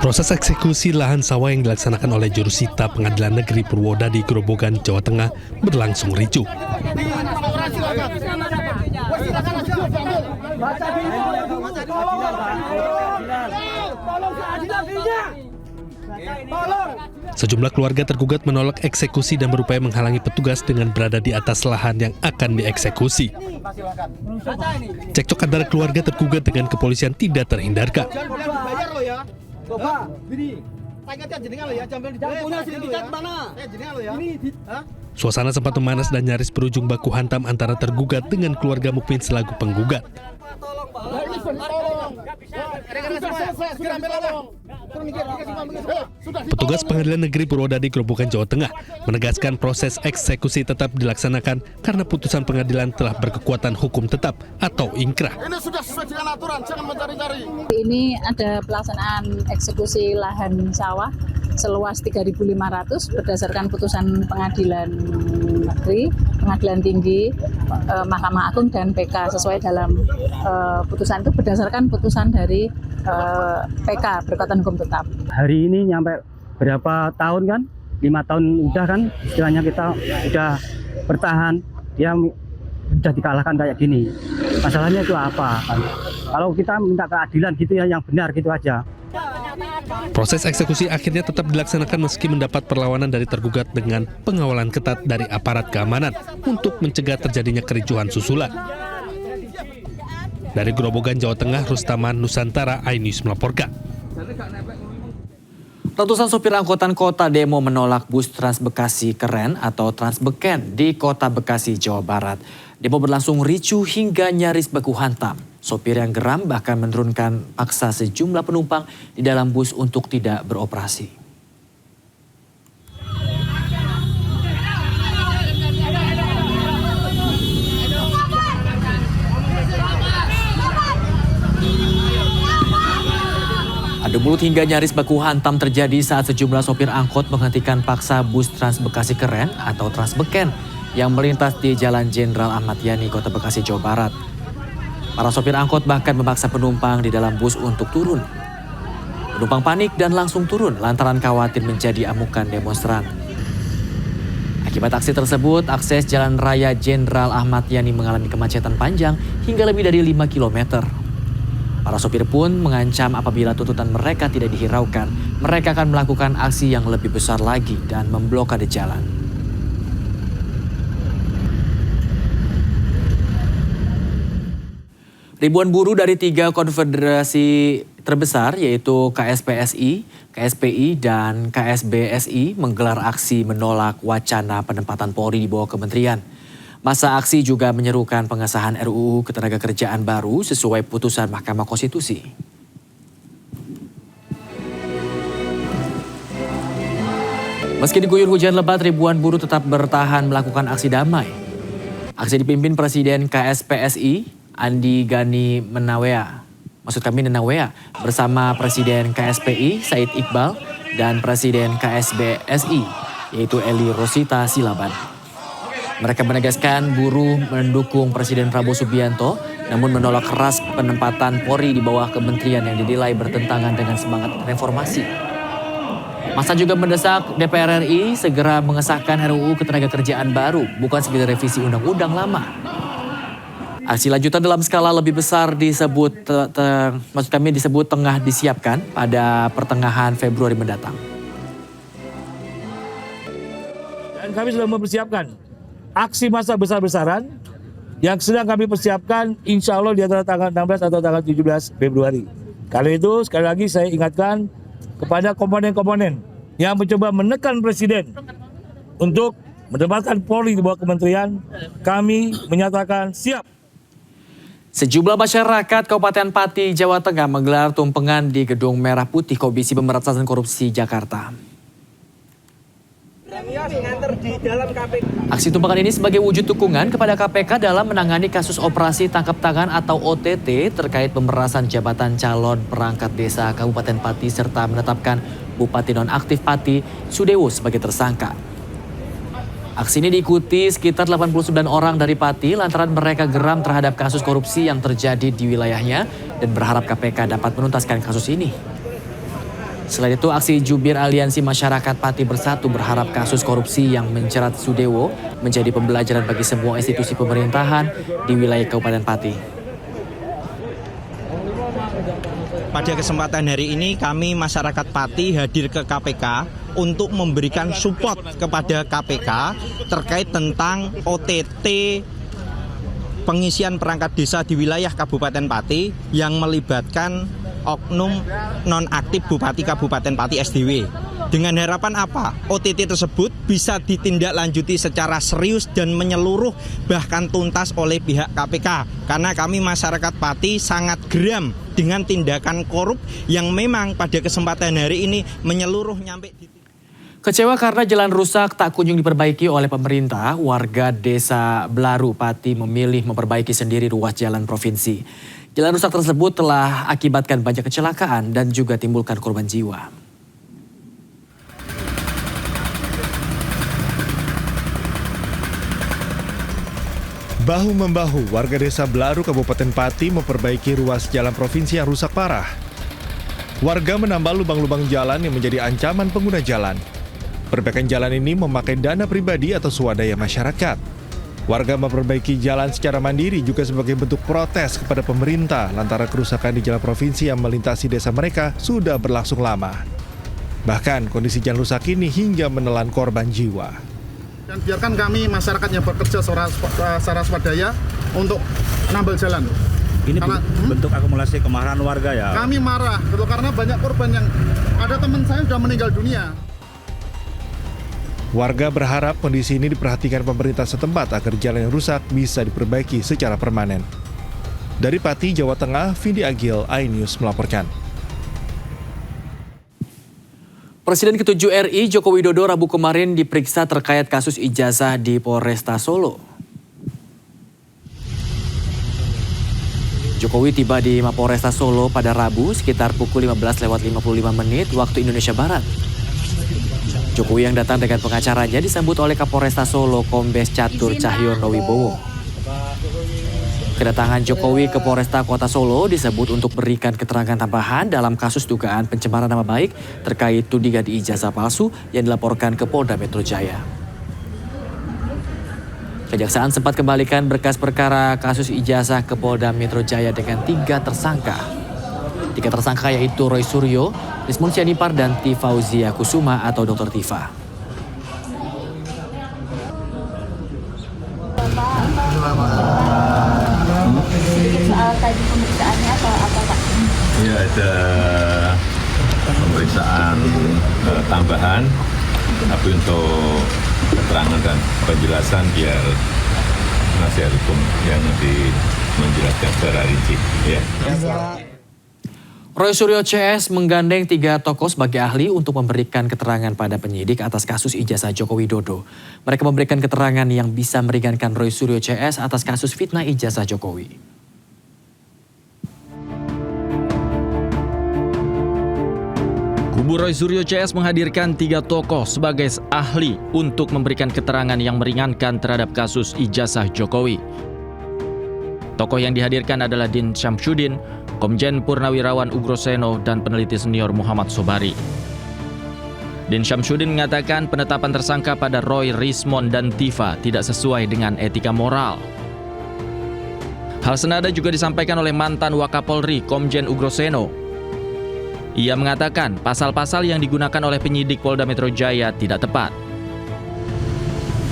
Proses eksekusi lahan sawah yang dilaksanakan oleh Jurusita Pengadilan Negeri Purwodadi, Grobogan, Jawa Tengah berlangsung ricuh. Sejumlah keluarga tergugat menolak eksekusi dan berupaya menghalangi petugas dengan berada di atas lahan yang akan dieksekusi. Cekcok antara keluarga tergugat dengan kepolisian tidak terhindarkan. Suasana sempat memanas dan nyaris berujung baku hantam antara tergugat dengan keluarga Mukmin selaku penggugat. Petugas Pengadilan Negeri Purwodadi, Grobogan, Jawa Tengah menegaskan proses eksekusi tetap dilaksanakan karena putusan pengadilan telah berkekuatan hukum tetap atau inkrah. Ini sudah sesuai dengan aturan, jangan mencari-cari. Ini ada pelaksanaan eksekusi lahan sawah seluas 3.500 berdasarkan putusan Pengadilan Negeri, Pengadilan Tinggi, Mahkamah Agung dan PK. Sesuai dalam putusan itu berdasarkan putusan dari PK berkekuatan hukum tetap. Hari ini nyampe berapa tahun kan? 5 tahun udah kan, istilahnya kita udah bertahan, dia udah dikalahkan kayak gini. Masalahnya itu apa kan? Kalau kita minta keadilan gitu ya, yang benar gitu aja. Proses eksekusi akhirnya tetap dilaksanakan meski mendapat perlawanan dari tergugat dengan pengawalan ketat dari aparat keamanan untuk mencegah terjadinya kericuhan susulan. Dari Grobogan, Jawa Tengah, Rustaman, Nusantara, iNews melaporkan. Ratusan sopir angkutan kota demo menolak bus Trans Bekasi Keren atau Transbeken di kota Bekasi, Jawa Barat. Demo berlangsung ricuh hingga nyaris baku hantam. Sopir yang geram bahkan menurunkan paksa sejumlah penumpang di dalam bus untuk tidak beroperasi. Adu mulut hingga nyaris baku hantam terjadi saat sejumlah sopir angkot menghentikan paksa bus Trans Bekasi Keren atau Transbeken yang melintas di Jalan Jenderal Ahmad Yani, Kota Bekasi, Jawa Barat. Para sopir angkot bahkan memaksa penumpang di dalam bus untuk turun. Penumpang panik dan langsung turun lantaran khawatir menjadi amukan demonstran. Akibat aksi tersebut, akses Jalan Raya Jenderal Ahmad Yani mengalami kemacetan panjang hingga lebih dari 5 km. Para sopir pun mengancam apabila tuntutan mereka tidak dihiraukan, mereka akan melakukan aksi yang lebih besar lagi dan memblokade jalan. Ribuan buruh dari 3 konfederasi terbesar yaitu KSPSI, KSPI, dan KSBSI menggelar aksi menolak wacana penempatan Polri di bawah kementerian. Masa aksi juga menyerukan pengesahan RUU Ketenagakerjaan baru sesuai putusan Mahkamah Konstitusi. Meski diguyur hujan lebat, ribuan buruh tetap bertahan melakukan aksi damai. Aksi dipimpin Presiden KSPSI, Andi Gani Nenawea bersama Presiden KSPI Said Iqbal dan Presiden KSBSI yaitu Eli Rosita Silaban. Mereka menegaskan buruh mendukung Presiden Prabowo Subianto namun menolak keras penempatan Polri di bawah kementerian yang dinilai bertentangan dengan semangat reformasi. Masa juga mendesak DPR RI segera mengesahkan RUU Ketenagakerjaan baru bukan sekedar revisi undang-undang lama. Aksi lanjutan dalam skala lebih besar disebut tengah disiapkan pada pertengahan Februari mendatang. Dan kami sudah mempersiapkan aksi massa besar-besaran yang sedang kami persiapkan insya Allah di antara tanggal 16 atau tanggal 17 Februari. Kali itu sekali lagi saya ingatkan kepada komponen-komponen yang mencoba menekan Presiden untuk menempatkan Polri di bawah kementerian, kami menyatakan siap. Sejumlah masyarakat Kabupaten Pati, Jawa Tengah menggelar tumpengan di Gedung Merah Putih Komisi Pemberantasan Korupsi Jakarta. Aksi tumpengan ini sebagai wujud dukungan kepada KPK dalam menangani kasus operasi tangkap tangan atau OTT terkait pemerasan jabatan calon perangkat desa Kabupaten Pati serta menetapkan Bupati Nonaktif Pati Sudewo sebagai tersangka. Aksi ini diikuti sekitar 89 orang dari Pati lantaran mereka geram terhadap kasus korupsi yang terjadi di wilayahnya dan berharap KPK dapat menuntaskan kasus ini. Selain itu, aksi jubir Aliansi Masyarakat Pati Bersatu berharap kasus korupsi yang menjerat Sudewo menjadi pembelajaran bagi semua institusi pemerintahan di wilayah Kabupaten Pati. Pada kesempatan hari ini kami masyarakat Pati hadir ke KPK untuk memberikan support kepada KPK terkait tentang OTT pengisian perangkat desa di wilayah Kabupaten Pati yang melibatkan oknum nonaktif Bupati Kabupaten Pati SDW. Dengan harapan apa? OTT tersebut bisa ditindaklanjuti secara serius dan menyeluruh bahkan tuntas oleh pihak KPK. Karena kami masyarakat Pati sangat geram dengan tindakan korup yang memang pada kesempatan hari ini menyeluruh nyampe di... Kecewa karena jalan rusak tak kunjung diperbaiki oleh pemerintah, warga desa Blaru Pati memilih memperbaiki sendiri ruas jalan provinsi. Jalan rusak tersebut telah akibatkan banyak kecelakaan dan juga timbulkan korban jiwa. Bahu-membahu warga desa Blaru Kabupaten Pati memperbaiki ruas jalan provinsi yang rusak parah. Warga menambal lubang-lubang jalan yang menjadi ancaman pengguna jalan. Perbaikan jalan ini memakai dana pribadi atau swadaya masyarakat. Warga memperbaiki jalan secara mandiri juga sebagai bentuk protes kepada pemerintah lantaran kerusakan di jalan provinsi yang melintasi desa mereka sudah berlangsung lama. Bahkan kondisi jalan rusak ini hingga menelan korban jiwa. Dan biarkan kami masyarakat yang bekerja secara swadaya untuk nambal jalan. Ini bentuk akumulasi kemarahan warga ya? Kami marah, betul, karena banyak korban yang ada teman saya sudah meninggal dunia. Warga berharap kondisi ini diperhatikan pemerintah setempat agar jalan yang rusak bisa diperbaiki secara permanen. Dari Pati, Jawa Tengah, Vindi Agil, iNews melaporkan. Presiden ke-7 RI Joko Widodo Rabu kemarin diperiksa terkait kasus ijazah di Polresta Solo. Jokowi tiba di Mapolresta Solo pada Rabu sekitar pukul 15:55 waktu Indonesia Barat. Jokowi yang datang dengan pengacaranya disambut oleh Kapolresta Solo Kombes Catur Cahyono Wibowo. Kedatangan Jokowi ke Polresta Kota Solo disebut untuk berikan keterangan tambahan dalam kasus dugaan pencemaran nama baik terkait tudingan ijazah palsu yang dilaporkan ke Polda Metro Jaya. Kejaksaan sempat kembalikan berkas perkara kasus ijazah ke Polda Metro Jaya dengan 3 tersangka. 3 tersangka yaitu Roy Suryo, Rismon Sianipar, dan Tifauzia Kusuma atau Dr. Tifa. Soal tadi pemeriksaannya apa Pak? Ya, ada pemeriksaan tambahan, tapi untuk keterangan dan penjelasan biar penasihat hukum yang nanti menjelaskan secara rinci. Ya. Roy Suryo CS menggandeng 3 tokoh sebagai ahli untuk memberikan keterangan pada penyidik atas kasus ijazah Joko Widodo. Mereka memberikan keterangan yang bisa meringankan Roy Suryo CS atas kasus fitnah ijazah Jokowi. Kubu Roy Suryo CS menghadirkan 3 tokoh sebagai ahli untuk memberikan keterangan yang meringankan terhadap kasus ijazah Jokowi. Tokoh yang dihadirkan adalah Din Syamsuddin, Komjen Purnawirawan Ugroseno, dan peneliti senior Muhammad Sobari. Din Syamsuddin mengatakan penetapan tersangka pada Roy, Rismon, dan Tifa tidak sesuai dengan etika moral. Hal senada juga disampaikan oleh mantan Wakapolri Komjen Ugroseno. Ia mengatakan pasal-pasal yang digunakan oleh penyidik Polda Metro Jaya tidak tepat.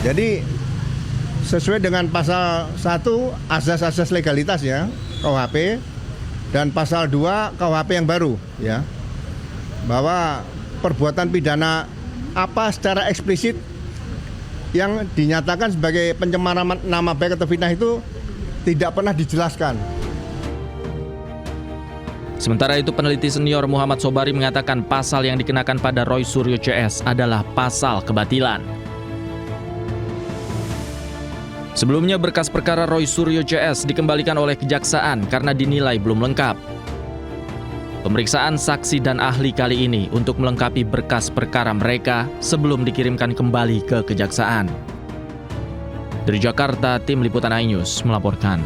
Jadi sesuai dengan pasal 1 asas-asas legalitas ya, KUHP, dan pasal 2 KUHP yang baru ya, bahwa perbuatan pidana apa secara eksplisit yang dinyatakan sebagai pencemaran nama baik atau fitnah itu tidak pernah dijelaskan. Sementara itu peneliti senior Muhammad Sobari mengatakan pasal yang dikenakan pada Roy Suryo CS adalah pasal kebatilan. Sebelumnya berkas perkara Roy Suryo CS dikembalikan oleh Kejaksaan karena dinilai belum lengkap. Pemeriksaan saksi dan ahli kali ini untuk melengkapi berkas perkara mereka sebelum dikirimkan kembali ke Kejaksaan. Dari Jakarta, tim Liputan iNews melaporkan.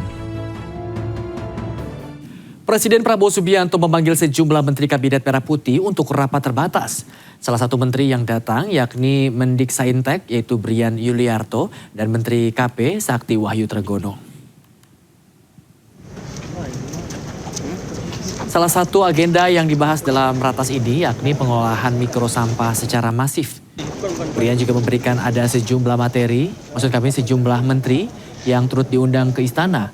Presiden Prabowo Subianto memanggil sejumlah Menteri Kabinet Merah Putih untuk rapat terbatas. Salah satu menteri yang datang yakni Mendiksaintek yaitu Brian Yuliarto dan Menteri KP Sakti Wahyu Tregono. Salah satu agenda yang dibahas dalam ratas ini yakni pengolahan mikrosampah secara masif. Brian juga memberikan ada sejumlah materi, maksud kami sejumlah menteri yang turut diundang ke istana.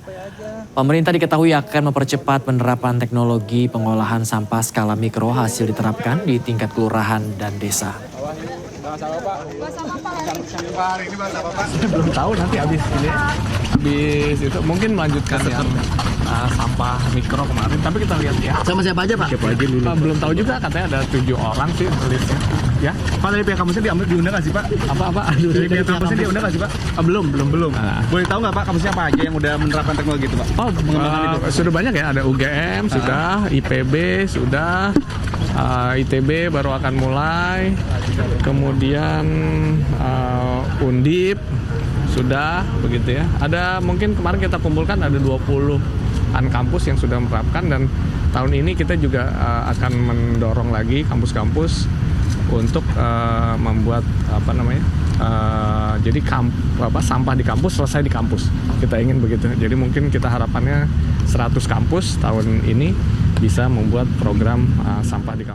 Pemerintah diketahui akan mempercepat penerapan teknologi pengolahan sampah skala mikro hasil diterapkan di tingkat kelurahan dan desa. Belum tahu nanti habis itu mungkin melanjutkan yang sampah mikro kemarin, tapi kita lihat ya. Sama siapa aja Pak? Siapa aja dulu. Belum tahu juga, katanya ada 7 orang sih listnya. Ya. Pak, dari pihak kampusnya diundang nggak sih Pak? Apa? Dari pihak kampusnya diundang nggak sih Pak? Belum. Boleh tahu nggak Pak kampusnya apa aja yang udah menerapkan teknologi itu Pak? Oh, sudah banyak ya, ada UGM sudah, IPB sudah, ITB baru akan mulai, kemudian Undip sudah begitu ya. Ada mungkin kemarin kita kumpulkan ada 20-an kampus yang sudah menerapkan, dan tahun ini kita juga akan mendorong lagi kampus-kampus untuk membuat jadi sampah di kampus selesai di kampus. Kita ingin begitu. Jadi mungkin kita harapannya 100 kampus tahun ini bisa membuat program sampah di kampus.